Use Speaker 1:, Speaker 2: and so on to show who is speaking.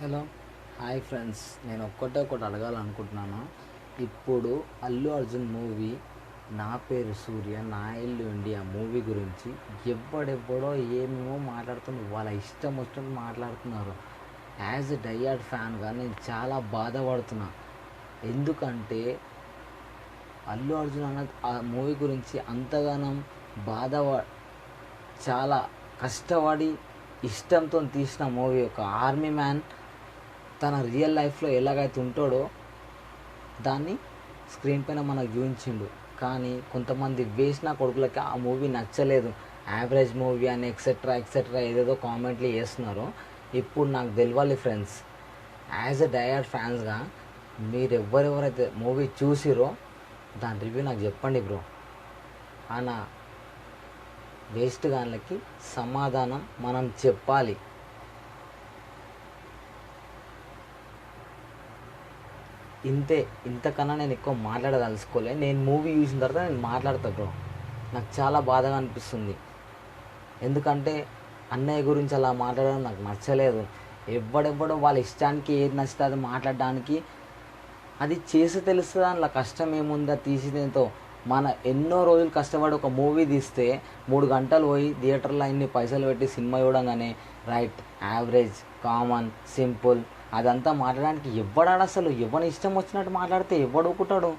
Speaker 1: Hello, hi friends. నేను ఒకటి అడగాలనుకుంటున్నాను. ఇప్పుడు అల్లు అర్జున్ మూవీ నా పేరు సూర్య నా ఇల్లు ఇండియా మూవీ గురించి ఎవ్వడెవ్వడో ఏమేమో మాట్లాడుతున్నారు. వాళ్ళ ఇష్టం వచ్చినట్టు మాట్లాడుతున్నారు. యాజ్ ఎ డైయార్డ్ ఫ్యాన్గా నేను చాలా బాధపడుతున్నా. ఎందుకంటే అల్లు అర్జున్ అన్న ఆ మూవీ గురించి అంతగానం బాధ చాలా కష్టపడి ఇష్టంతో తీసిన మూవీ. ఒక ఆర్మీ మ్యాన్ తన రియల్ లైఫ్లో ఎలాగైతే ఉంటాడో దాన్ని స్క్రీన్ పైన మనకు చూపించిండు. కానీ కొంతమంది వేసిన కొడుకులకి ఆ మూవీ నచ్చలేదు. యావరేజ్ మూవీ అని ఎక్సెట్రా ఎక్సెట్రా ఏదేదో కామెంట్లు చేస్తున్నారు. ఇప్పుడు నాకు తెలియాలి ఫ్రెండ్స్, యాజ్ ఎ డైయార్డ్ ఫ్యాన్స్గా మీరు ఎవరెవరైతే మూవీ చూసిరో దాని రివ్యూ నాకు చెప్పండి బ్రో. అన్న వేస్ట్ గాన్లకి సమాధానం మనం చెప్పాలి. ఇంతే, ఇంతకన్నా నేను ఎక్కువ మాట్లాడదలుచుకోలే. నేను మూవీ చూసిన తర్వాత నేను మాట్లాడతా బ్రో. నాకు చాలా బాధగా అనిపిస్తుంది. ఎందుకంటే అన్నయ్య గురించి అలా మాట్లాడడం నాకు నచ్చలేదు. ఎవడెవ్వడో వాళ్ళ ఇష్టానికి ఏది నచ్చితే అది మాట్లాడడానికి, అది చేసి తెలుస్తుంది. అందులో కష్టం ఏముందో తీసినంతో. మన ఎన్నో రోజులు కష్టపడి ఒక మూవీ తీస్తే 3 గంటలు పోయి థియేటర్లో ఇన్ని పైసలు పెట్టి సినిమా చూడంగానే రైట్, యావరేజ్, కామన్, సింపుల్ అదంతా మాట్లాడడానికి ఎవడాడు? అసలు ఎవని ఇష్టం వచ్చినట్టు మాట్లాడితే ఎవడు ఊరుకుంటాడు?